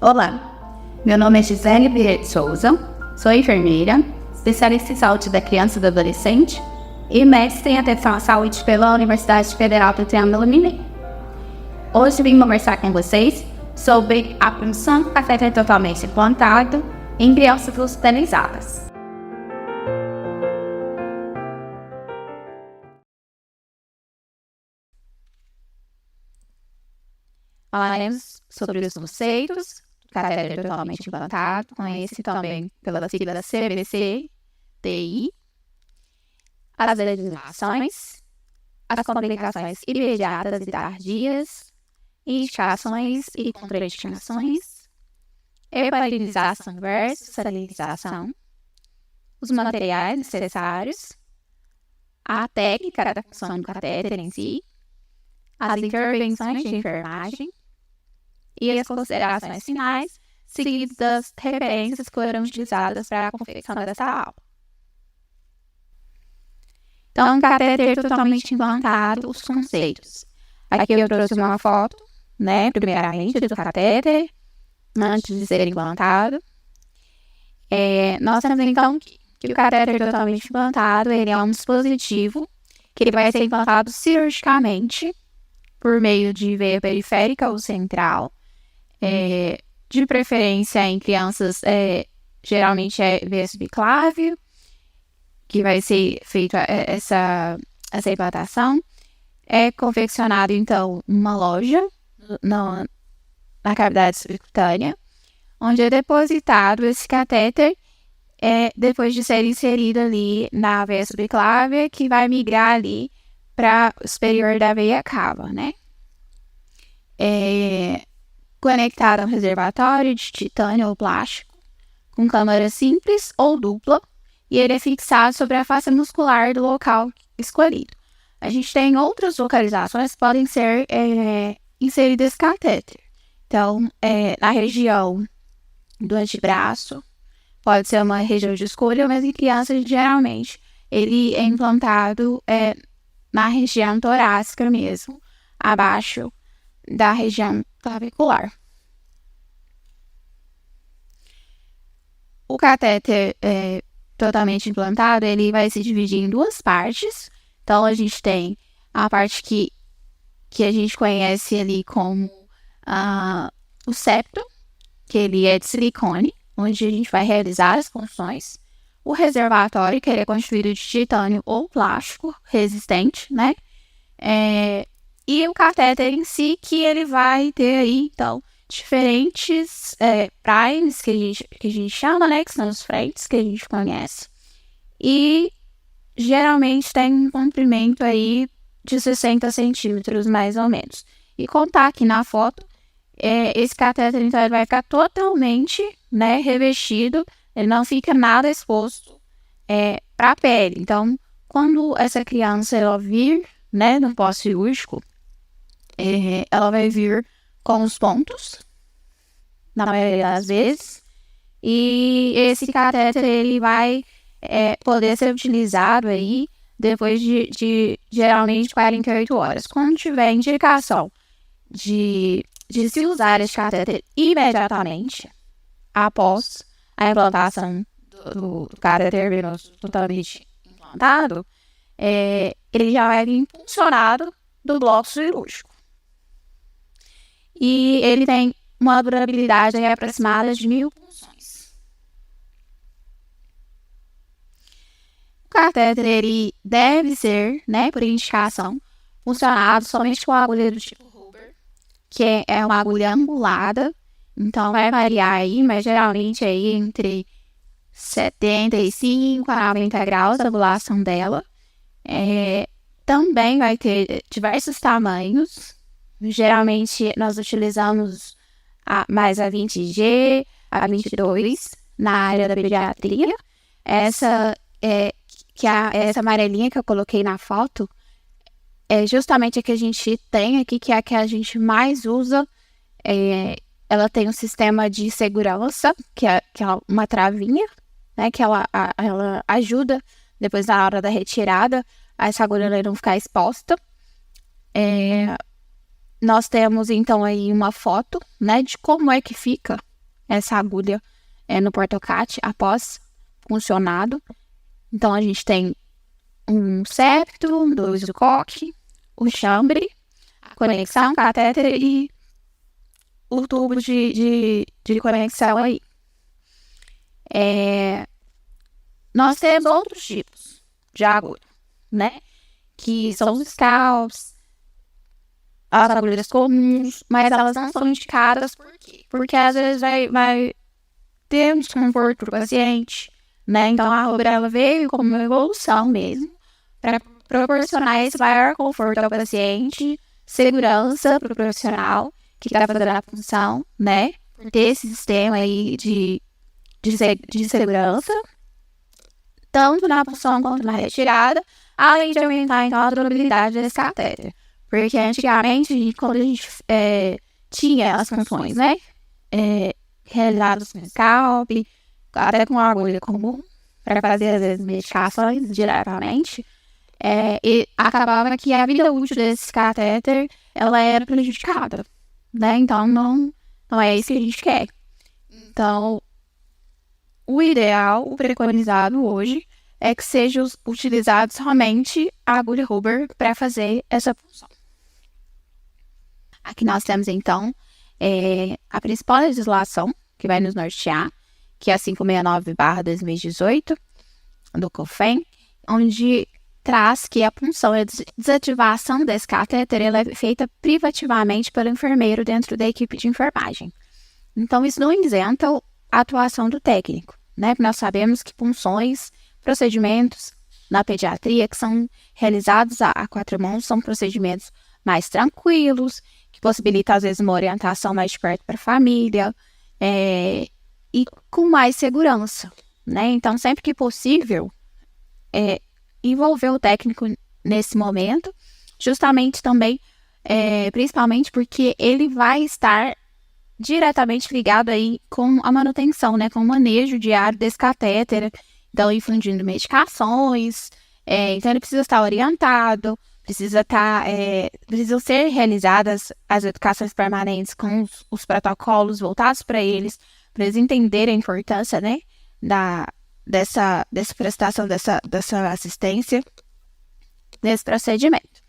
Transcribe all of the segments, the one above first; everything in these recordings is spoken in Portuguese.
Olá, meu nome é Gisele Vieira de Souza, sou enfermeira, especialista em saúde da criança e do adolescente e mestre em atenção à saúde pela Universidade Federal do Triângulo Mineiro. Hoje vim conversar com vocês sobre a punção do catéter totalmente implantado em crianças hospitalizadas. Falaremos sobre os conceitos do catéter totalmente implantado, conhecido também pela sigla CVC-TI, as legislações, as complicações imediatas e tardias, indicações e contraindicações, hepatitização versus salinização, os materiais necessários, a técnica da função do catéter em si, as intervenções de enfermagem e as considerações finais, seguidas das referências que foram utilizadas para a confecção dessa aula. Então, catéter totalmente implantado, os conceitos. Aqui eu trouxe uma foto, primeiramente, do catéter, antes de ser implantado. Nós temos, então, que o catéter totalmente implantado, ele é um dispositivo que ele vai ser implantado cirurgicamente por meio de veia periférica ou central, de preferência em crianças, geralmente é veia subclávia, que vai ser feita essa implantação. É confeccionado, então, numa loja, na cavidade subcutânea, onde é depositado esse catéter, depois de ser inserido ali na veia subclávia, que vai migrar ali para o superior da veia cava, conectado a um reservatório de titânio ou plástico, com câmara simples ou dupla, e ele é fixado sobre a face muscular do local escolhido. A gente tem outras localizações que podem ser inseridas esse catéter. Então, na região do antebraço, pode ser uma região de escolha, mas em crianças, geralmente, ele é implantado na região torácica mesmo, abaixo da região clavicular. O catéter totalmente implantado, ele vai se dividir em duas partes. Então, a gente tem a parte que a gente conhece ali como o septo, que ele é de silicone, onde a gente vai realizar as funções. O reservatório, que ele é constituído de titânio ou plástico resistente, e o catéter em si, que ele vai ter aí, então, diferentes primes, que a gente chama, que são os frentes que a gente conhece. E geralmente tem um comprimento aí de 60 centímetros, mais ou menos. E contar aqui na foto, esse catéter, então, ele vai ficar totalmente, revestido, ele não fica nada exposto para a pele. Então, quando essa criança ela vir, no pós-cirúrgico, ela vai vir com os pontos, na maioria das vezes, e esse catéter ele vai poder ser utilizado aí depois de geralmente 48 horas. Quando tiver indicação de se usar esse catéter imediatamente após a implantação do catéter venoso totalmente implantado, ele já vai vir impulsionado do bloco cirúrgico. E ele tem uma durabilidade aproximada de 1000 punções. O catéter ele deve ser, por indicação, funcionado somente com a agulha do tipo Huber, que é uma agulha angulada. Então, vai variar aí, mas geralmente aí entre 75 a 90 graus a angulação dela. Também vai ter diversos tamanhos. Geralmente, nós utilizamos mais a 20G, a 22 na área da pediatria. Essa amarelinha que eu coloquei na foto é justamente a que a gente tem aqui, que é a que a gente mais usa. Ela tem um sistema de segurança, que é uma travinha, que ela ajuda, depois na hora da retirada, essa agulha não ficar exposta. Nós temos, então, aí uma foto, de como é que fica essa agulha no porta-CAT após funcionado. Então, a gente tem um septo, 2 do coque, o chambre, a conexão, catéter e o tubo de conexão aí. Nós temos outros tipos de agulha, né? Que são os scalps, as agulhas comuns, mas elas não são indicadas por quê? Porque às vezes vai ter um desconforto para o paciente, né? Então a Rubrela veio como uma evolução mesmo, para proporcionar esse maior conforto ao paciente, segurança para o profissional que está fazendo a função, né? Ter esse sistema aí de segurança, tanto na punção quanto na retirada, além de aumentar então a durabilidade desse catéter. Porque antigamente, quando a gente tinha as funções, né? Realizadas com scalp, até com agulha comum, para fazer as vezes medicações diretamente, e acabava que a vida útil desse catéter, ela era prejudicada, né? Então, não é isso que a gente quer. Então, o ideal, o preconizado hoje, é que seja utilizado somente a agulha Huber para fazer essa função. Aqui nós temos, então, a principal legislação que vai nos nortear, que é a 569/2018, do COFEN, onde traz que a punção e a desativação desse catéter ela é feita privativamente pelo enfermeiro dentro da equipe de enfermagem. Então, isso não isenta a atuação do técnico, né? Porque nós sabemos que punções, procedimentos na pediatria que são realizados a 4 mãos são procedimentos mais tranquilos, que possibilitam, às vezes, uma orientação mais de perto para a família e com mais segurança, né? Então, sempre que possível, envolver o técnico nesse momento, justamente também, principalmente porque ele vai estar diretamente ligado aí com a manutenção, né? Com o manejo diário desse catéter, então infundindo medicações, então ele precisa estar orientado, precisam ser realizadas as educações permanentes com os protocolos voltados para eles entenderem a importância, né, dessa prestação, dessa assistência, desse procedimento.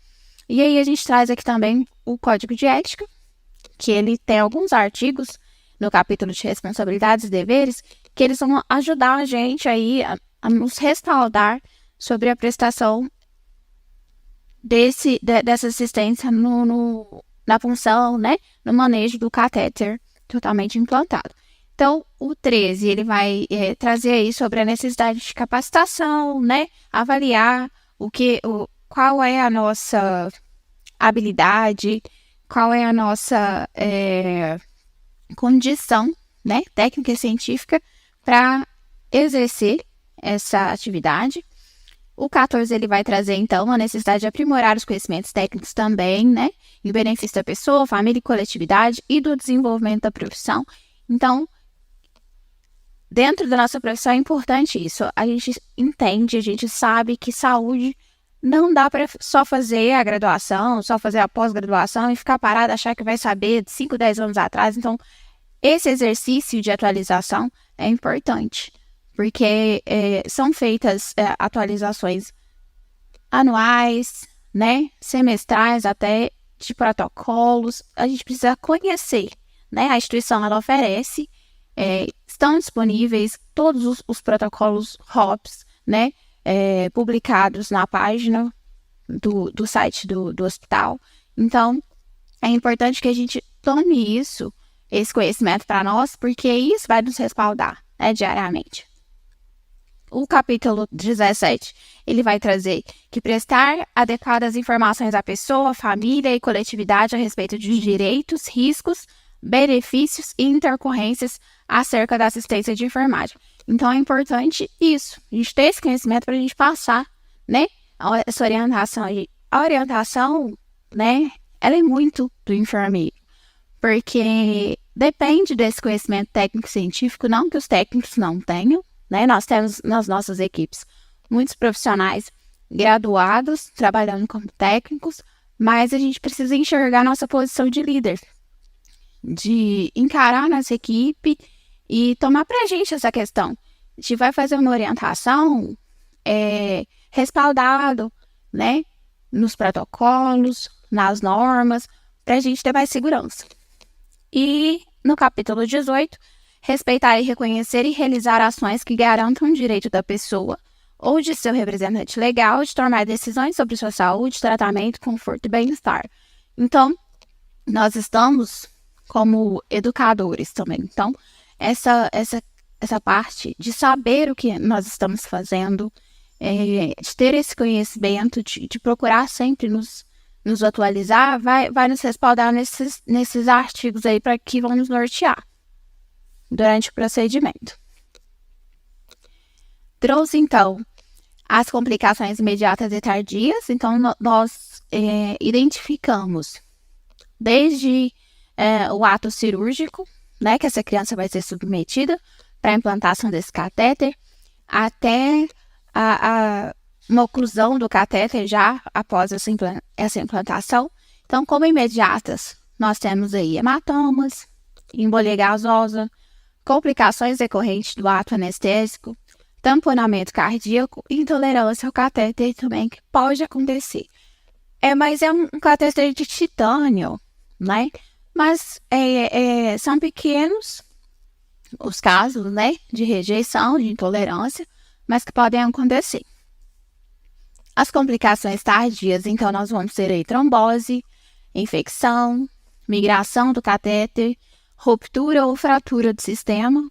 E aí a gente traz aqui também o Código de Ética, que ele tem alguns artigos no capítulo de responsabilidades e deveres, que eles vão ajudar a gente aí a nos respaldar sobre a prestação dessa assistência na função, né, no manejo do catéter totalmente implantado. Então, o 13, ele vai trazer aí sobre a necessidade de capacitação, né, avaliar qual é a nossa habilidade, qual é a nossa condição, né, técnica e científica para exercer essa atividade. O 14, ele vai trazer, então, a necessidade de aprimorar os conhecimentos técnicos também, né, em benefício da pessoa, família e coletividade e do desenvolvimento da profissão. Então, dentro da nossa profissão é importante isso. A gente entende, a gente sabe que saúde não dá para só fazer a graduação, só fazer a pós-graduação e ficar parado, achar que vai saber de 5, 10 anos atrás. Então, esse exercício de atualização é importante, porque são feitas atualizações anuais, né, semestrais até, de protocolos. A gente precisa conhecer, né, a instituição ela oferece, estão disponíveis todos os protocolos ROPS, né, publicados na página do site do hospital. Então, é importante que a gente tome esse conhecimento para nós, porque isso vai nos respaldar, né, diariamente. O capítulo 17, ele vai trazer que prestar adequadas informações à pessoa, família e coletividade a respeito de direitos, riscos, benefícios e intercorrências acerca da assistência de enfermagem. Então, é importante isso, a gente ter esse conhecimento para a gente passar, né, essa orientação aí. A orientação, né, ela é muito do enfermeiro, porque depende desse conhecimento técnico-científico, não que os técnicos não tenham, né, nós temos nas nossas equipes muitos profissionais graduados, trabalhando como técnicos, mas a gente precisa enxergar nossa posição de líder, de encarar nossa equipe e tomar pra gente essa questão. A gente vai fazer uma orientação respaldado, né, nos protocolos, nas normas, pra gente ter mais segurança. E no capítulo 18, respeitar e reconhecer e realizar ações que garantam o direito da pessoa ou de seu representante legal de tomar decisões sobre sua saúde, tratamento, conforto e bem-estar. Então, nós estamos como educadores também. Então, essa parte de saber o que nós estamos fazendo, de ter esse conhecimento, de procurar sempre nos atualizar, vai nos respaldar nesses artigos aí para que vão nos nortear durante o procedimento. Trouxe, então, as complicações imediatas e tardias. Então, nós identificamos desde o ato cirúrgico, né, que essa criança vai ser submetida para a implantação desse catéter, até uma oclusão do catéter já após essa implantação. Então, como imediatas, nós temos aí hematomas, embolia gasosa, complicações decorrentes do ato anestésico, tamponamento cardíaco e intolerância ao catéter também, que pode acontecer. Mas é um catéter de titânio, né? Mas são pequenos os casos, né, de rejeição, de intolerância, mas que podem acontecer. As complicações tardias, então, nós vamos ter aí trombose, infecção, migração do catéter, ruptura ou fratura do sistema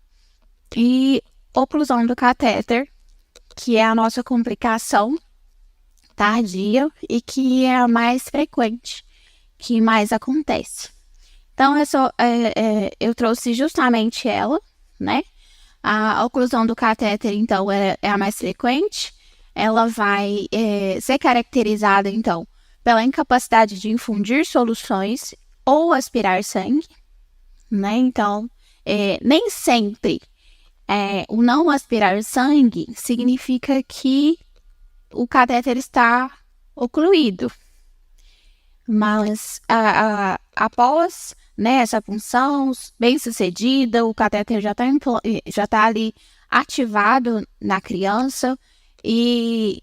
e oclusão do catéter, que é a nossa complicação tardia e que é a mais frequente, que mais acontece. Então, eu trouxe justamente ela, né? A oclusão do catéter, então, é a mais frequente. Ela vai ser caracterizada, então, pela incapacidade de infundir soluções ou aspirar sangue, né? Então, nem sempre o não aspirar sangue significa que o catéter está ocluído. Mas após, né, essa punção bem sucedida, o catéter já tá ali ativado na criança e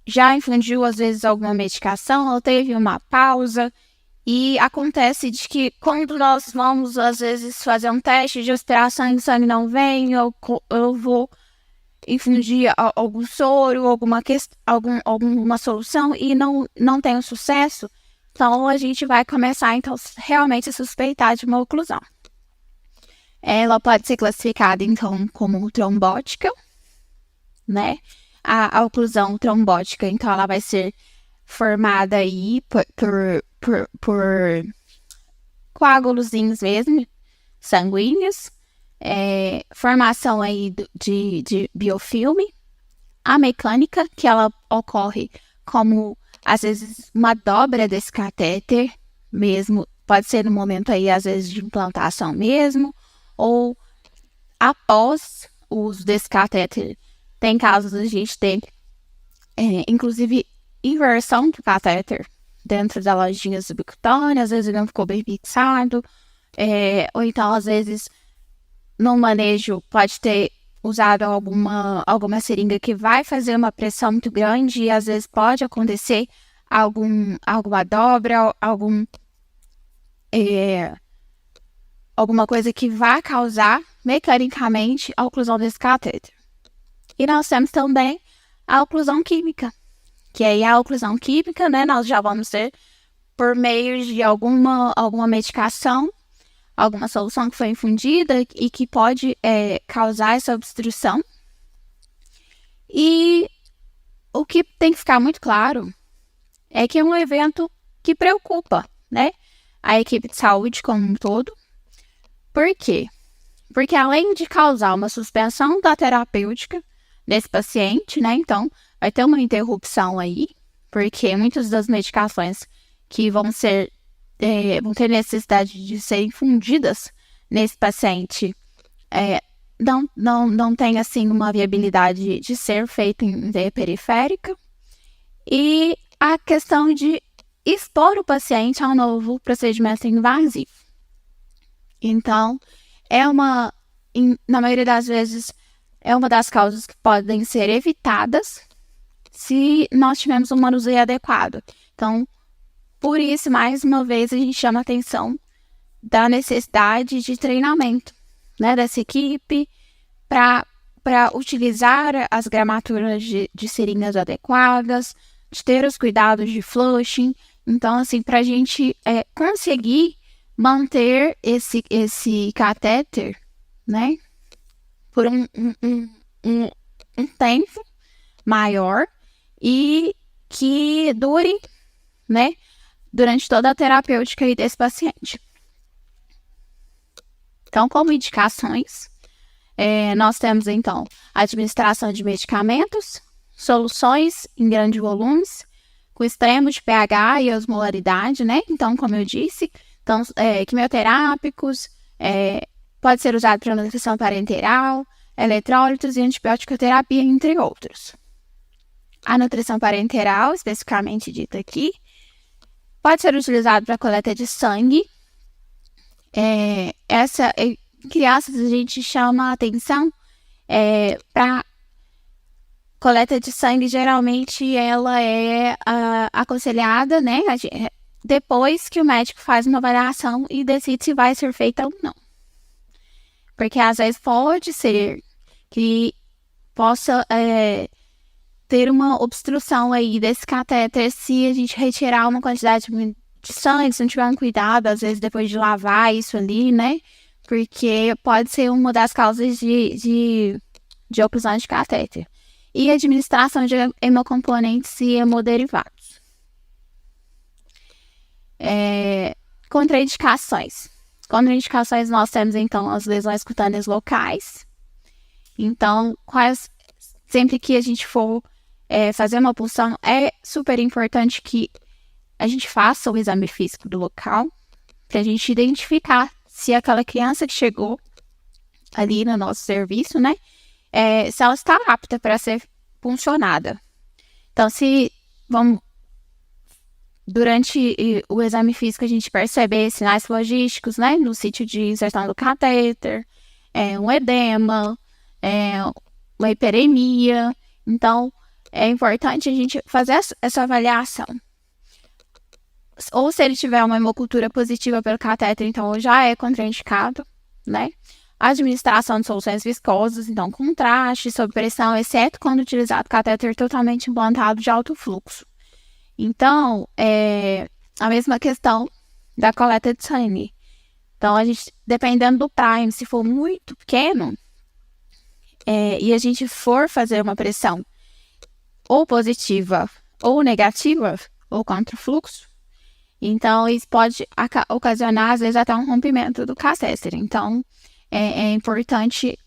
já infundiu às vezes alguma medicação, ou teve uma pausa, e acontece de que quando nós vamos às vezes fazer um teste de aspiração e o sangue não vem, eu vou infundir algum soro, alguma solução e não tem sucesso. Então, a gente vai começar, então, realmente a suspeitar de uma oclusão. Ela pode ser classificada, então, como trombótica, né? A oclusão trombótica, então, ela vai ser formada aí por coágulozinhos mesmo, sanguíneos, formação aí de biofilme. A mecânica, que ela ocorre como às vezes uma dobra desse catéter mesmo, pode ser no momento aí, às vezes, de implantação mesmo, ou após o uso desse catéter. Tem casos a gente tem, inclusive, inversão do catéter dentro da lojinha subcutânea, às vezes ele não ficou bem fixado, ou então, às vezes, no manejo pode ter usado alguma seringa que vai fazer uma pressão muito grande e às vezes pode acontecer alguma dobra, alguma coisa que vai causar mecanicamente a oclusão desse catéter. E nós temos também a oclusão química, que aí a oclusão química, né, nós já vamos ter por meio de alguma medicação, alguma solução que foi infundida e que pode causar essa obstrução. E o que tem que ficar muito claro é que é um evento que preocupa, né, a equipe de saúde como um todo. Por quê? Porque além de causar uma suspensão da terapêutica desse paciente, né, então vai ter uma interrupção aí, porque muitas das medicações que vão ter necessidade de serem infundidas nesse paciente, não tem, assim, uma viabilidade de ser feito em veia periférica. E a questão de expor o paciente a um novo procedimento invasivo. Então, é uma na maioria das vezes, é uma das causas que podem ser evitadas se nós tivermos um manuseio adequado. Então, por isso, mais uma vez, a gente chama a atenção da necessidade de treinamento, né, dessa equipe para utilizar as gramaturas de seringas adequadas, de ter os cuidados de flushing. Então, assim, para a gente conseguir manter esse catéter, né, por um tempo maior e que dure, né, durante toda a terapêutica aí desse paciente. Então, como indicações, nós temos, então, a administração de medicamentos, soluções em grandes volumes, com extremo de pH e osmolaridade, né? Então, como eu disse, então, quimioterápicos, pode ser usado para nutrição parenteral, eletrólitos e antibiótico-terapia, entre outros. A nutrição parenteral, especificamente dita aqui, pode ser utilizado para coleta de sangue. Crianças, a gente chama a atenção para coleta de sangue. Geralmente ela é aconselhada, né, depois que o médico faz uma avaliação e decide se vai ser feita ou não. Porque às vezes pode ser que possa ter uma obstrução aí desse catéter se a gente retirar uma quantidade de sangue, se não tiver um cuidado, às vezes depois de lavar isso ali, né? Porque pode ser uma das causas de oclusão de catéter. E administração de hemocomponentes e hemoderivados. Contraindicações. Contraindicações nós temos, então, as lesões cutâneas locais. Então, sempre que a gente for fazer uma punção, é super importante que a gente faça o exame físico do local, para a gente identificar se aquela criança que chegou ali no nosso serviço, né, se ela está apta para ser puncionada. Então, durante o exame físico, a gente perceber sinais logísticos, né, no sítio de inserção do catéter, um edema, uma hiperemia. Então, é importante a gente fazer essa avaliação. Ou se ele tiver uma hemocultura positiva pelo catéter, então já é contraindicado, né? A administração de soluções viscosas, então contraste, sob pressão, exceto quando utilizado catéter totalmente implantado de alto fluxo. Então, a mesma questão da coleta de sangue. Então, a gente, dependendo do time, se for muito pequeno, e a gente for fazer uma pressão ou positiva ou negativa, ou contra o fluxo, então isso pode ocasionar, às vezes, até um rompimento do catéter. Então, é importante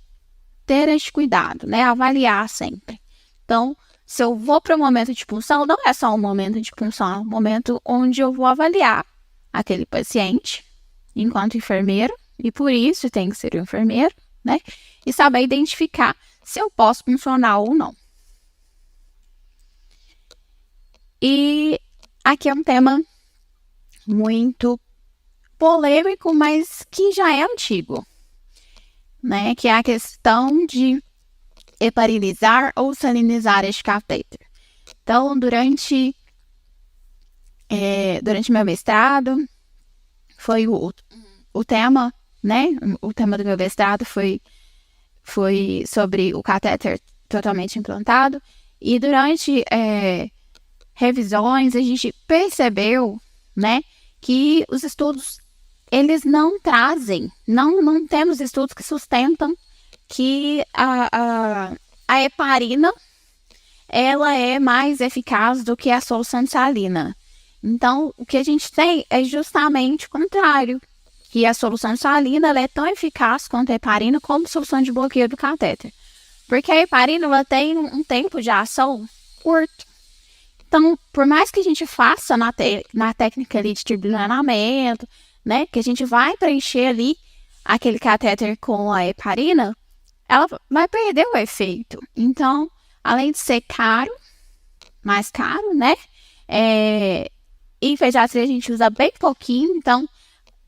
ter esse cuidado, né? Avaliar sempre. Então, se eu vou para o momento de punção, não é só um momento de punção, é um momento onde eu vou avaliar aquele paciente enquanto enfermeiro, e por isso tem que ser o enfermeiro, né? E saber identificar se eu posso puncionar ou não. E aqui é um tema muito polêmico, mas que já é antigo, né? Que é a questão de heparinizar ou salinizar este catéter. Então, durante meu mestrado, foi o tema, né? O tema do meu mestrado foi sobre o catéter totalmente implantado. E durante revisões, a gente percebeu, né, que os estudos, eles não trazem, não temos estudos que sustentam que a heparina, ela é mais eficaz do que a solução de salina. Então, o que a gente tem é justamente o contrário, que a solução de salina, ela é tão eficaz quanto a heparina como solução de bloqueio do catéter. Porque a heparina, ela tem um tempo de ação curto. Então, por mais que a gente faça na técnica ali de turbinamento, né, que a gente vai preencher ali aquele catéter com a heparina, ela vai perder o efeito. Então, além de ser mais caro, né, em pediatria a gente usa bem pouquinho, então,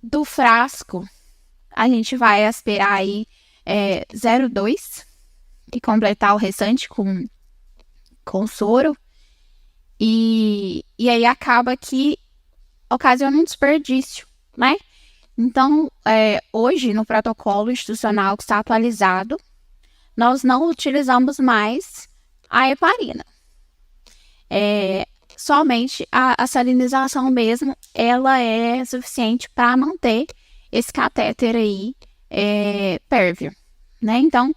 do frasco, a gente vai aspirar aí 0,2 e completar o restante com soro. E aí acaba que ocasiona um desperdício, né? Então, hoje, no protocolo institucional que está atualizado, nós não utilizamos mais a heparina. Somente a salinização mesmo, ela é suficiente para manter esse catéter aí pérvio, né? Então,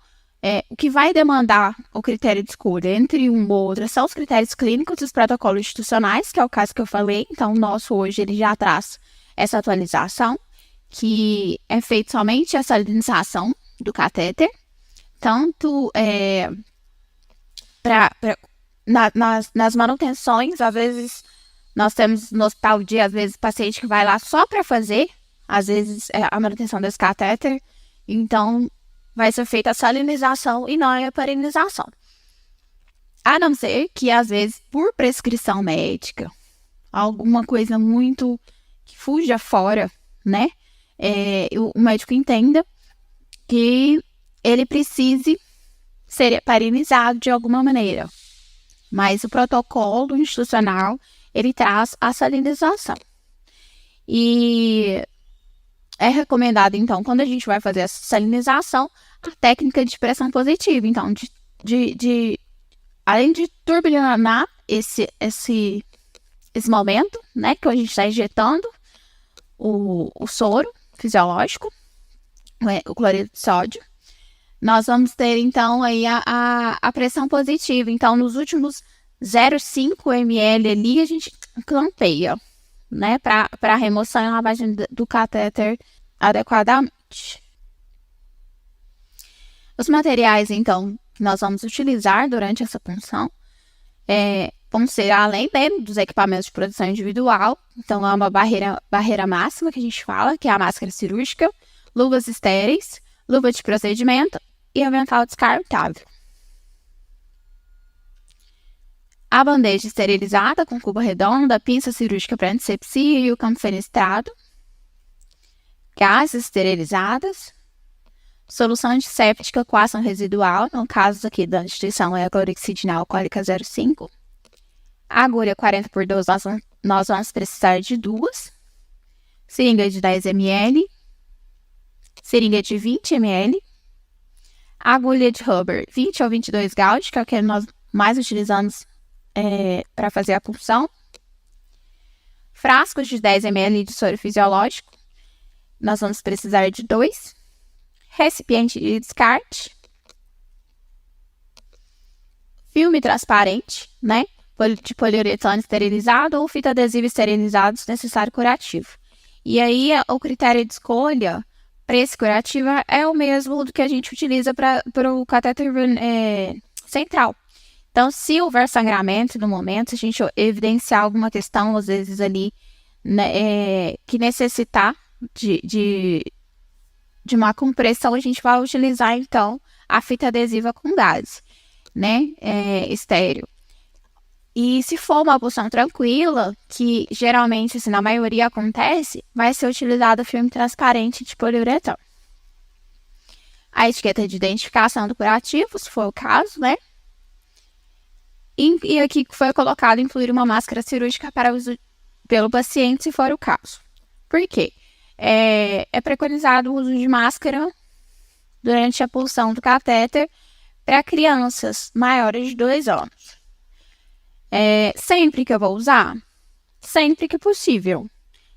o que vai demandar o critério de escolha entre um ou outro são os critérios clínicos dos protocolos institucionais, que é o caso que eu falei. Então, o nosso hoje ele já traz essa atualização, que é feita somente a salinização do catéter, tanto nas manutenções. Às vezes nós temos no hospital às vezes paciente que vai lá só para fazer, às vezes a manutenção desse catéter, então vai ser feita a salinização e não a heparinização. A não ser que às vezes por prescrição médica, alguma coisa muito que fuja fora, né? O médico entenda que ele precise ser heparinizado de alguma maneira. Mas o protocolo institucional, ele traz a salinização. E é recomendado, então, quando a gente vai fazer essa salinização, a técnica de pressão positiva. Então, além de turbinar esse momento, né, que a gente está injetando o soro fisiológico, o cloreto de sódio, nós vamos ter, então, aí a pressão positiva. Então, nos últimos 0,5 ml ali, a gente clampeia, né, para remoção e lavagem do catéter adequadamente. Os materiais, então, que nós vamos utilizar durante essa punção vão ser, além dos equipamentos de proteção individual, então é uma barreira máxima que a gente fala, que é a máscara cirúrgica, luvas estéreis, luva de procedimento e avental descartável. A bandeja esterilizada com cuba redonda, pinça cirúrgica para antisepsia e o campo fenestrado. Gases esterilizadas. Solução antisséptica com ação residual, no caso aqui da instituição é a clorexidina alcoólica 0,5. A agulha 40x12 nós vamos precisar de 2. Seringa de 10 ml. Seringa de 20 ml. Agulha de rubber 20 ou 22 gauge, que é o que nós mais utilizamos para fazer a punção. Frascos de 10 ml de soro fisiológico. Nós vamos precisar de 2. Recipiente de descarte. Filme transparente, né? De poliuretano esterilizado ou fita adesiva esterilizado se necessário curativo. E aí, o critério de escolha para esse curativo é o mesmo do que a gente utiliza para o catéter central. Então, se houver sangramento no momento, se a gente evidenciar alguma questão, às vezes ali, né, que necessitar de uma compressão, a gente vai utilizar, então, a fita adesiva com gás, né, estéreo. E se for uma punção tranquila, que geralmente, assim, na maioria acontece, vai ser utilizado filme transparente de poliuretano. A etiqueta de identificação do curativo, se for o caso, né? E aqui foi colocado incluir uma máscara cirúrgica para uso pelo paciente, se for o caso. Por quê? É preconizado o uso de máscara durante a punção do catéter para crianças maiores de 2 anos. Sempre que eu vou usar? Sempre que possível.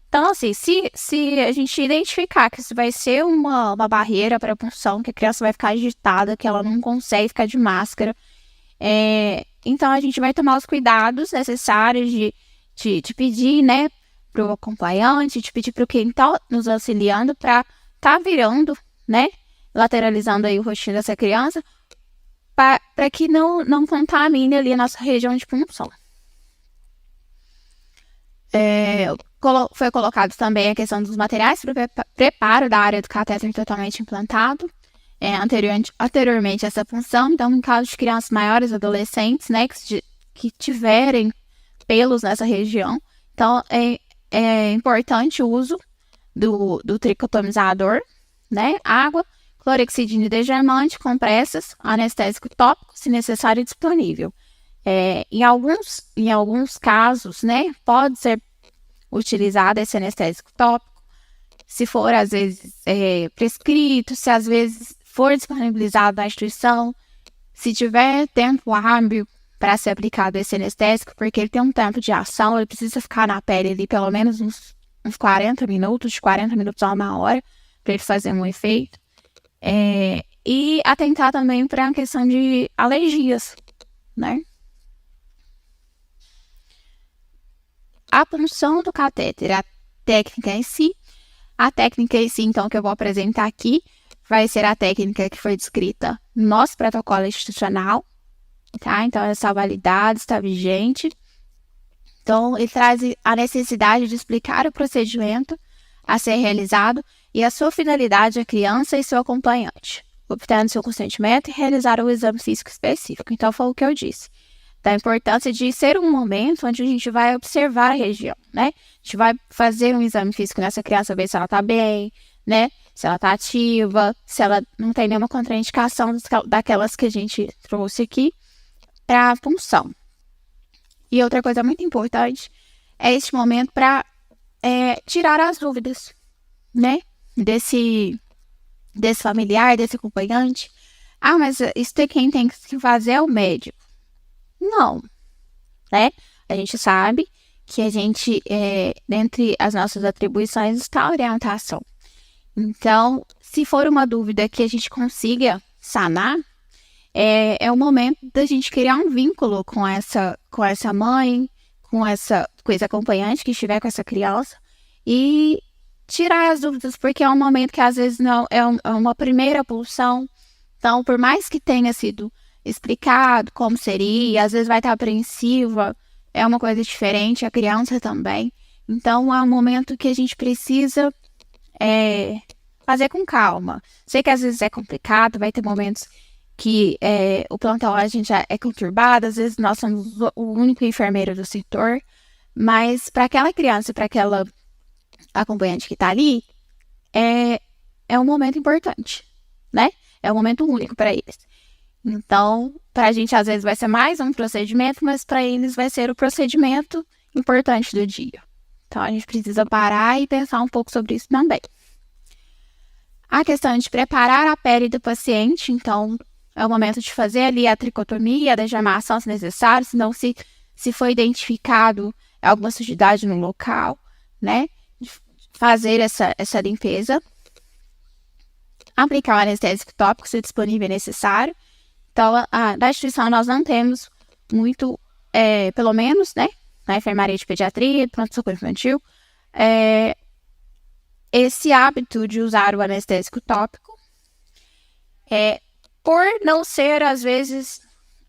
Então, assim, se a gente identificar que isso vai ser uma barreira para a punção, que a criança vai ficar agitada, que ela não consegue ficar de máscara, então a gente vai tomar os cuidados necessários de pedir, né, para o acompanhante, de pedir para quem está nos auxiliando para tá virando, né, lateralizando aí o rostinho dessa criança, para que não contamine ali a nossa região de punção. Foi colocado também a questão dos materiais para o preparo da área do catéter totalmente implantado, anteriormente a essa punção. Então, em caso de crianças maiores, adolescentes, né, que tiverem pelos nessa região, então é importante o uso do tricotomizador, né, água, clorexidina e degermante, compressas, anestésico tópico, se necessário e disponível. Em alguns casos, né, pode ser utilizado esse anestésico tópico, se for, às vezes, prescrito, se às vezes for disponibilizado na instituição, se tiver tempo hábil para ser aplicado esse anestésico, porque ele tem um tempo de ação, ele precisa ficar na pele ali pelo menos uns 40 minutos, de 40 minutos a 1 hora, para ele fazer um efeito. E atentar também para a questão de alergias, né? A punção do catéter, a técnica em si, então, que eu vou apresentar aqui, vai ser a técnica que foi descrita no nosso protocolo institucional, tá? Então, essa validade está vigente. Então, ele traz a necessidade de explicar o procedimento a ser realizado e a sua finalidade à criança e seu acompanhante, obtendo seu consentimento e realizar o exame físico específico. Então, foi o que eu disse, da importância de ser um momento onde a gente vai observar a região, né? A gente vai fazer um exame físico nessa criança, ver se ela está bem, né? Se ela está ativa, se ela não tem nenhuma contraindicação daquelas que a gente trouxe aqui para a punção. E outra coisa muito importante é este momento para tirar as dúvidas, né? Desse familiar, desse acompanhante. Ah, mas isso quem tem que fazer é o médico. Não, né? A gente sabe que a gente, dentre as nossas atribuições, está a orientação. Então, se for uma dúvida que a gente consiga sanar, é o momento da gente criar um vínculo com essa mãe, com esse acompanhante que estiver com essa criança e tirar as dúvidas, porque é um momento que às vezes não é uma primeira pulsão. Então, por mais que tenha sido explicado como seria, às vezes vai estar apreensiva, é uma coisa diferente, a criança também. Então, é um momento que a gente precisa fazer com calma. Sei que às vezes é complicado, vai ter momentos que o plantão a gente é conturbado, às vezes nós somos o único enfermeiro do setor, mas para aquela criança e para aquela acompanhante que está ali, é um momento importante, né? É um momento único para eles. Então, para a gente às vezes vai ser mais um procedimento, mas para eles vai ser o procedimento importante do dia. Então, a gente precisa parar e pensar um pouco sobre isso também. A questão de preparar a pele do paciente, então, é o momento de fazer ali a tricotomia, a degermação se necessário, se foi identificado alguma sujidade no local, né? Fazer essa limpeza. Aplicar o anestésico tópico, se disponível e necessário. Então, na instituição nós não temos muito, pelo menos, né? Na enfermaria de pediatria, pronto-socorro infantil, esse hábito de usar o anestésico tópico, por não ser, às vezes,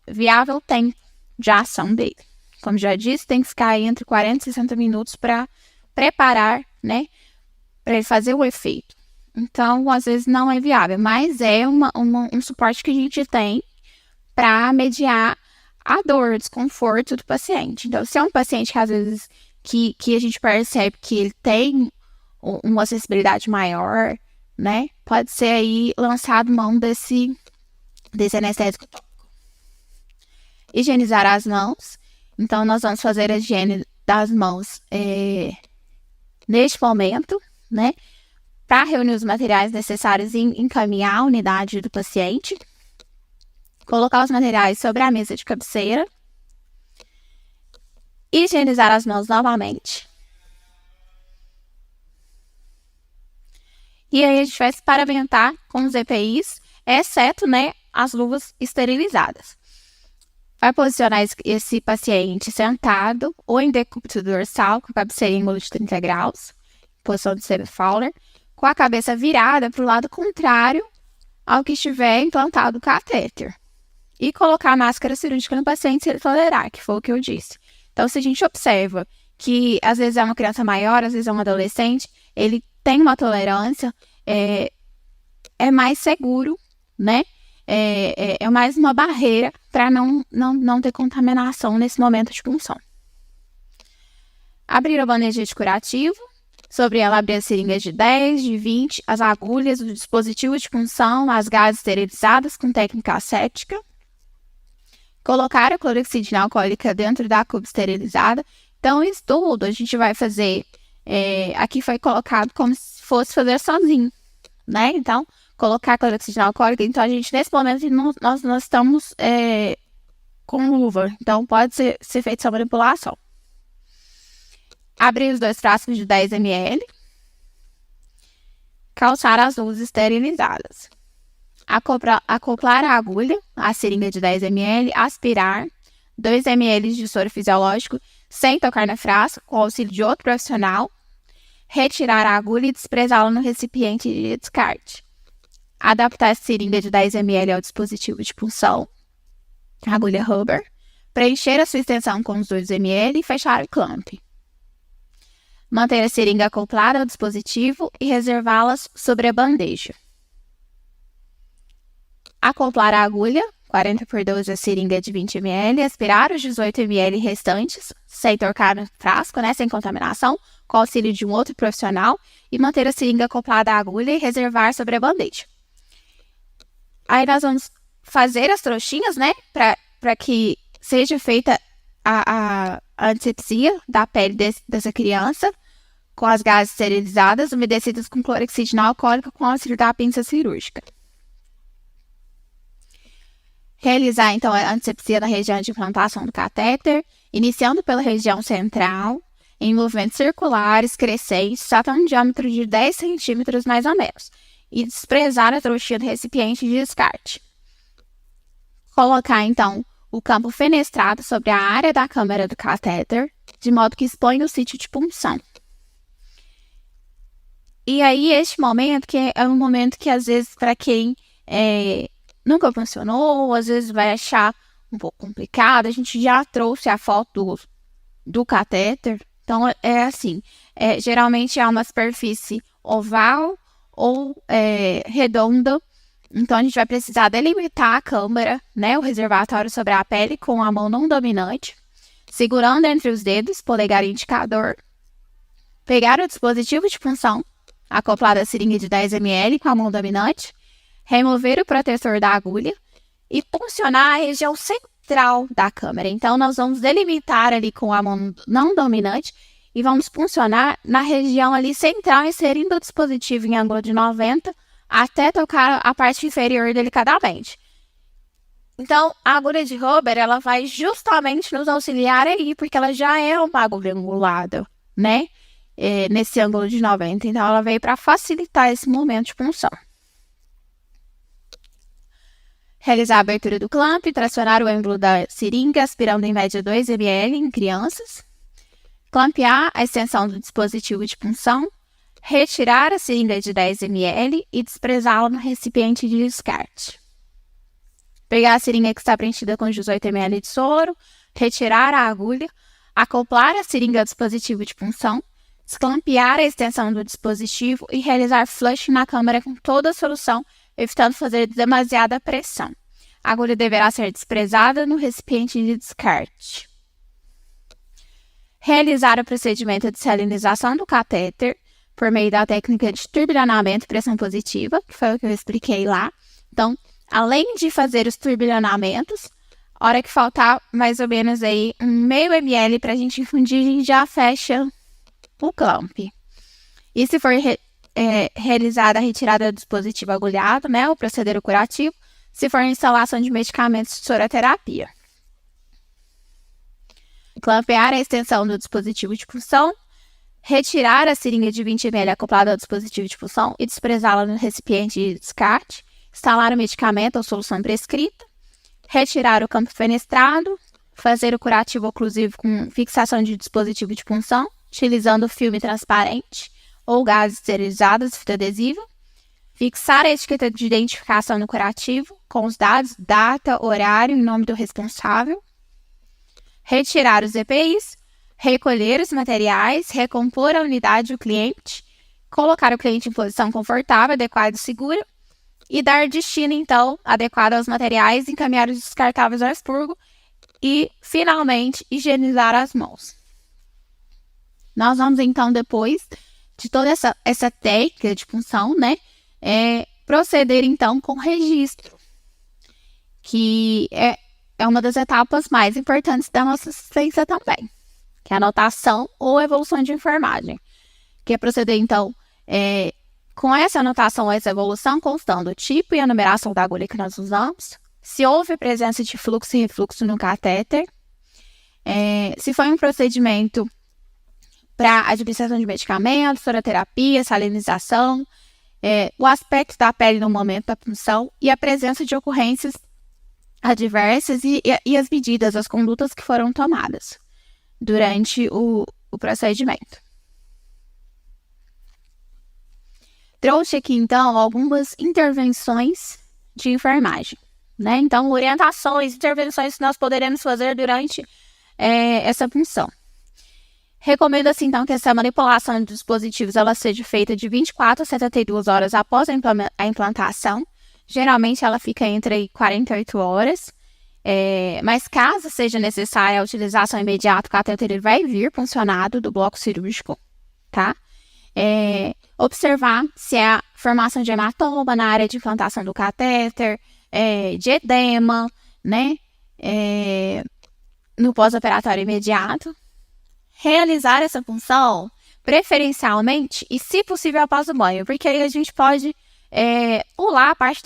viável o tempo de ação dele. Como já disse, tem que ficar entre 40 e 60 minutos para preparar, né? Para ele fazer o efeito. Então, às vezes não é viável, mas é um suporte que a gente tem para mediar a dor, o desconforto do paciente. Então, se é um paciente que às vezes que a gente percebe que ele tem uma acessibilidade maior, né? Pode ser aí lançado mão desse anestésico tópico. Higienizar as mãos. Então, nós vamos fazer a higiene das mãos neste momento, né? Para reunir os materiais necessários e encaminhar a unidade do paciente. Colocar os materiais sobre a mesa de cabeceira. Higienizar as mãos novamente. E aí a gente vai se parabentar com os EPIs, exceto, né, as luvas esterilizadas. Vai posicionar esse paciente sentado ou em decúbito dorsal, com a cabeceira em ângulo de 30 graus, posição de semi-Fowler, com a cabeça virada para o lado contrário ao que estiver implantado o catéter. E colocar a máscara cirúrgica no paciente se ele tolerar, que foi o que eu disse. Então, se a gente observa que às vezes é uma criança maior, às vezes é um adolescente, ele tem uma tolerância, é mais seguro, né? É mais uma barreira para não ter contaminação nesse momento de punção. Abrir o banejete curativo, Sobre ela, abrir as seringas de 10, de 20, as agulhas, o dispositivo de punção, as gases esterilizadas com técnica aséptica. Colocar a clorexidina alcoólica dentro da cuba esterilizada. Então, isso tudo a gente vai fazer. Aqui foi colocado como se fosse fazer sozinho, né? Então, colocar a clorexidina alcoólica. Então, a gente, nesse momento, nós estamos com luva. Então, pode ser feita essa manipulação. Abrir os 2 frascos de 10 ml. Calçar as luzes esterilizadas. Acoplar a agulha, a seringa de 10 ml, aspirar 2 ml de soro fisiológico sem tocar na frasco, com o auxílio de outro profissional, retirar a agulha e desprezá-la no recipiente de descarte. Adaptar a seringa de 10 ml ao dispositivo de punção, agulha rubber, preencher a sua extensão com os 2 ml e fechar o clamp. Manter a seringa acoplada ao dispositivo e reservá-las sobre a bandeja. Acoplar a agulha, 40x12 a seringa de 20 ml, aspirar os 18 ml restantes, sem tocar no frasco, né, sem contaminação, com auxílio de um outro profissional, e manter a seringa acoplada à agulha e reservar sobre a bandeja. Aí nós vamos fazer as trouxinhas, né, para que seja feita a antisepsia da pele dessa criança, com as gases esterilizadas, umedecidas com clorexidina alcoólica com auxílio da pinça cirúrgica. Realizar, então, a antisepsia na região de implantação do catéter, iniciando pela região central, em movimentos circulares, crescentes, até um diâmetro de 10 centímetros mais ou menos, e desprezar a trouxinha do recipiente de descarte. Colocar, então, o campo fenestrado sobre a área da câmara do catéter, de modo que expõe o sítio de punção. E aí, este momento, que é um momento que, às vezes, para quem nunca funcionou, ou às vezes vai achar um pouco complicado, a gente já trouxe a foto do catéter. Então, é assim, geralmente é uma superfície oval ou redonda. Então, a gente vai precisar delimitar a câmara, né, o reservatório sobre a pele com a mão não dominante, segurando entre os dedos, polegar e indicador. Pegar o dispositivo de punção, acoplado à seringa de 10 ml com a mão dominante, remover o protetor da agulha e puncionar a região central da câmara. Então, nós vamos delimitar ali com a mão não dominante e vamos puncionar na região ali central, inserindo o dispositivo em ângulo de 90 até tocar a parte inferior delicadamente. Então, a agulha de rubber, ela vai justamente nos auxiliar aí, porque ela já é uma agulha angulada, né? Nesse ângulo de 90. Então, ela veio para facilitar esse momento de punção. Realizar a abertura do clamp, tracionar o êmbolo da seringa, aspirando em média 2 ml em crianças. Clampear a extensão do dispositivo de punção. Retirar a seringa de 10 ml e desprezá-la no recipiente de descarte. Pegar a seringa que está preenchida com 18 ml de soro, retirar a agulha, acoplar a seringa ao dispositivo de punção, desclampear a extensão do dispositivo e realizar flush na câmara com toda a solução, evitando fazer demasiada pressão. A agulha deverá ser desprezada no recipiente de descarte. Realizar o procedimento de salinização do catéter por meio da técnica de turbilhonamento e pressão positiva, que foi o que eu expliquei lá. Então, além de fazer os turbilhonamentos, a hora que faltar mais ou menos aí 0,5 ml para a gente infundir, a gente já fecha o clamp. E se for realizada a retirada do dispositivo agulhado, né, o procedimento curativo, se for instalação de medicamentos de soroterapia. Clampear a extensão do dispositivo de punção, retirar a seringa de 20 ml acoplada ao dispositivo de punção e desprezá-la no recipiente de descarte, instalar o medicamento ou solução prescrita, retirar o campo fenestrado, fazer o curativo oclusivo com fixação de dispositivo de punção, utilizando filme transparente ou gases esterilizados, fita adesiva, fixar a etiqueta de identificação no curativo com os dados, data, horário e nome do responsável, retirar os EPIs, recolher os materiais, recompor a unidade do cliente, colocar o cliente em posição confortável, adequada e segura e dar destino, então, adequado aos materiais, encaminhar os descartáveis ao expurgo e, finalmente, higienizar as mãos. Nós vamos, então, depois de toda essa técnica de punção, né, é proceder, então, com registro, que é uma das etapas mais importantes da nossa ciência também, que é a anotação ou evolução de enfermagem, que é proceder, então, com essa anotação ou essa evolução, constando o tipo e a numeração da agulha que nós usamos, se houve presença de fluxo e refluxo no catéter, se foi um procedimento para administração de medicamentos, soroterapia, salinização, o aspecto da pele no momento da punção e a presença de ocorrências adversas e as medidas, as condutas que foram tomadas durante o procedimento. Trouxe aqui, então, algumas intervenções de enfermagem, né? Então, orientações, intervenções que nós poderemos fazer durante essa punção. Recomenda-se, então, que essa manipulação de dispositivos ela seja feita de 24 a 72 horas após a implantação. Geralmente, ela fica entre 48 horas. Mas, caso seja necessária a utilização imediata, o catéter ele vai vir puncionado do bloco cirúrgico, tá? Observar se há formação de hematoma na área de implantação do catéter, de edema, né? No pós-operatório imediato. Realizar essa punção preferencialmente e, se possível, após o banho, porque aí a gente pode pular a parte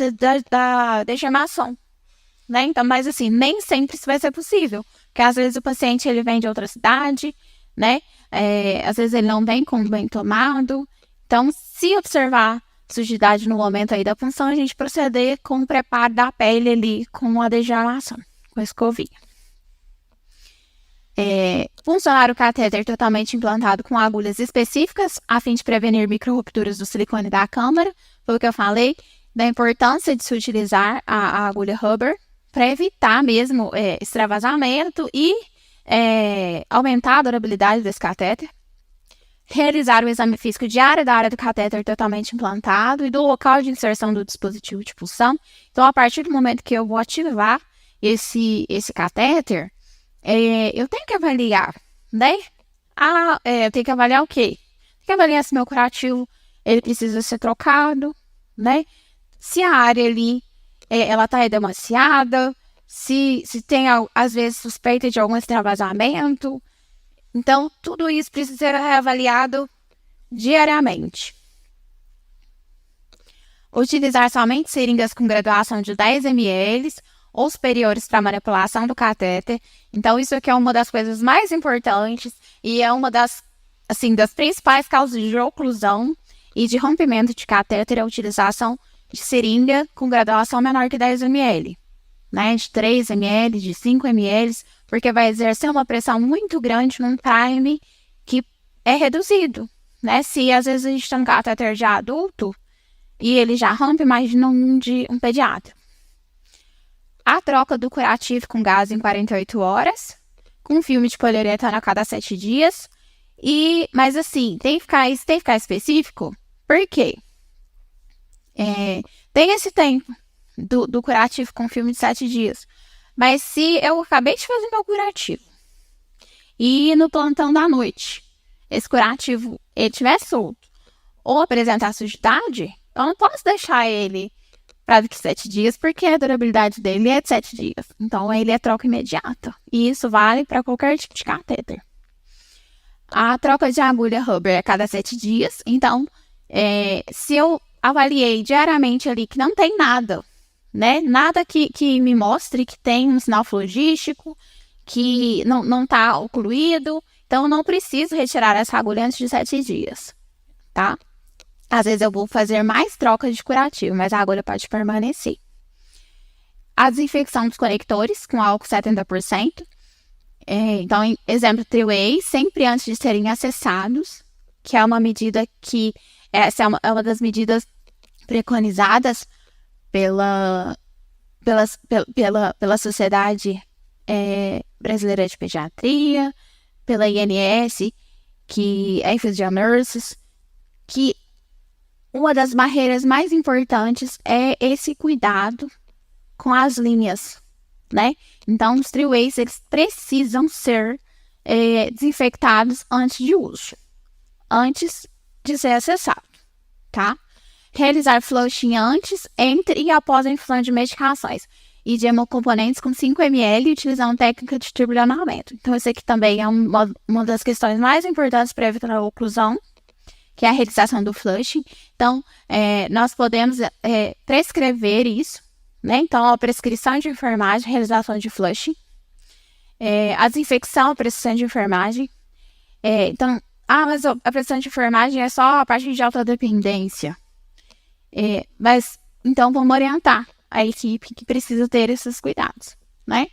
da degermação, né? Então, mas assim, nem sempre isso vai ser possível, porque às vezes o paciente ele vem de outra cidade, né? Às vezes ele não vem com o banho tomado. Então, se observar sujidade no momento aí da punção, a gente proceder com o preparo da pele ali com a degermação, com a escovinha. Funcionar o catéter totalmente implantado com agulhas específicas, a fim de prevenir micro-rupturas do silicone da câmara. Foi o que eu falei, da importância de se utilizar a agulha Huber para evitar mesmo extravasamento e aumentar a durabilidade desse catéter. Realizar o exame físico diário da área do catéter totalmente implantado e do local de inserção do dispositivo de punção. Então, a partir do momento que eu vou ativar esse catéter, eu tenho que avaliar, né? Eu tenho que avaliar o quê? Tenho que avaliar se meu curativo ele precisa ser trocado, né? Se a área ali ela está edemaciada, se tem, às vezes, suspeita de algum extravasamento. Então, tudo isso precisa ser reavaliado diariamente. Utilizar somente seringas com graduação de 10 ml ou superiores para manipulação do catéter. Então, isso aqui é uma das coisas mais importantes e é uma das principais causas de oclusão e de rompimento de catéter, a utilização de seringa com graduação menor que 10 ml, né? De 3 ml, de 5 ml, porque vai exercer uma pressão muito grande num time que é reduzido, né? Se às vezes a gente tem um catéter já adulto e ele já rompe, imagina de um pediatra. A troca do curativo com gás em 48 horas, com filme de poliuretano a cada 7 dias. Mas assim, tem que ficar específico, porque tem esse tempo do curativo com filme de 7 dias. Mas se eu acabei de fazer meu curativo e no plantão da noite esse curativo ele estiver solto ou apresentar sujidade, eu não posso deixar ele para daqui 7 dias, porque a durabilidade dele é de 7 dias. Então, ele é troca imediata. E isso vale para qualquer tipo de catéter. A troca de agulha Huber é a cada 7 dias. Então, se eu avaliei diariamente ali que não tem nada, né? Nada que me mostre que tem um sinal flogístico, que não está ocluído, então eu não preciso retirar essa agulha antes de 7 dias, tá? Às vezes eu vou fazer mais trocas de curativo, mas a agulha pode permanecer. A desinfecção dos conectores com álcool 70%. Então, exemplo, three-way, sempre antes de serem acessados, que é uma medida que... Essa é uma das medidas preconizadas pela Sociedade Brasileira de Pediatria, pela INS, que é Infused Nurses, que uma das barreiras mais importantes é esse cuidado com as linhas, né? Então, os three-ways, eles precisam ser desinfectados antes de uso. Antes de ser acessado, tá? Realizar flushing antes, entre e após a infusão de medicações e de hemocomponentes com 5 ml utilizando técnica de turbulionamento. Então, isso aqui também é uma das questões mais importantes para evitar a oclusão, que é a realização do flushing. Então, nós podemos prescrever isso, né? Então, a prescrição de enfermagem, realização de flushing, a desinfecção, a prescrição de enfermagem. Então, mas a prescrição de enfermagem é só a parte de alta dependência. Mas, então, vamos orientar a equipe que precisa ter esses cuidados, né?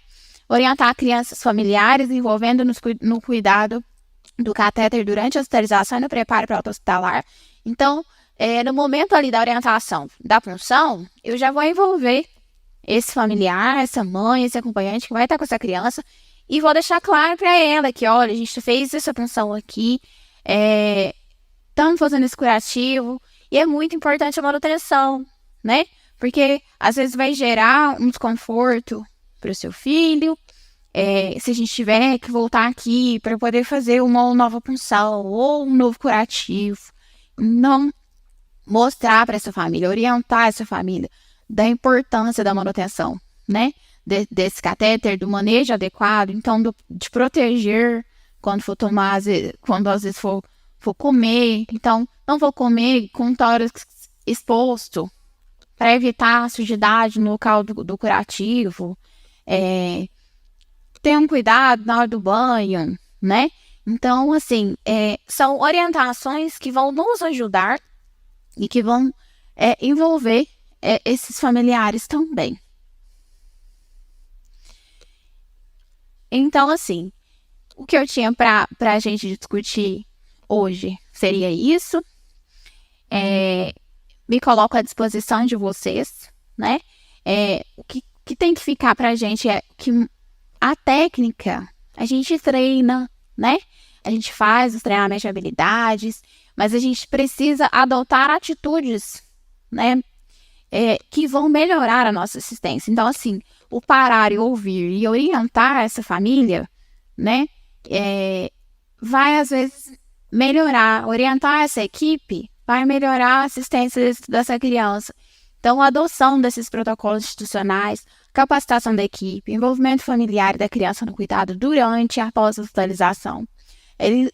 Orientar crianças familiares envolvendo no cuidado do catéter durante a hospitalização e no preparo para o hospitalar. Então, no momento ali da orientação da punção, eu já vou envolver esse familiar, essa mãe, esse acompanhante que vai estar com essa criança e vou deixar claro para ela que, olha, a gente fez essa punção aqui, estamos fazendo esse curativo e é muito importante a manutenção, né? Porque às vezes vai gerar um desconforto para o seu filho, se a gente tiver que voltar aqui para poder fazer uma nova punção ou um novo curativo. Não mostrar para essa família, orientar essa família da importância da manutenção, né? Desse catéter, do manejo adequado, então de proteger quando for tomar, quando às vezes for comer. Então, não vou comer com o tórax exposto para evitar a sujidade no local do curativo. Ter um cuidado na hora do banho, né? Então, assim, são orientações que vão nos ajudar e que vão envolver esses familiares também. Então, assim, o que eu tinha para a gente discutir hoje seria isso. Me coloco à disposição de vocês, né? O que tem que ficar para a gente é que a técnica, a gente treina, né? A gente faz os treinamentos de habilidades, mas a gente precisa adotar atitudes, né? Que vão melhorar a nossa assistência. Então, assim, o parar e ouvir e orientar essa família, né? Vai, às vezes, melhorar, orientar essa equipe, vai melhorar a assistência dessa criança. Então, a adoção desses protocolos institucionais, capacitação da equipe, envolvimento familiar da criança no cuidado durante e após a hospitalização.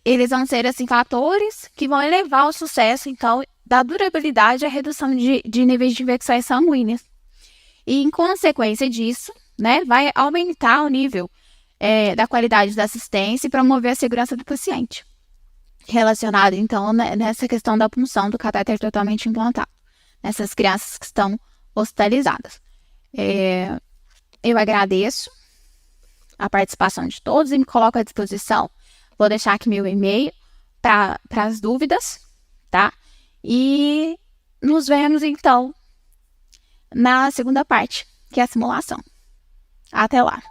Eles vão ser, assim, fatores que vão elevar o sucesso, então, da durabilidade e a redução de níveis de infecções sanguíneas. E, em consequência disso, né, vai aumentar o nível da qualidade da assistência e promover a segurança do paciente. Relacionado, então, nessa questão da punção do catéter totalmente implantado, nessas crianças que estão hospitalizadas. Eu agradeço a participação de todos e me coloco à disposição. Vou deixar aqui meu e-mail para as dúvidas, tá? E nos vemos, então, na segunda parte, que é a simulação. Até lá!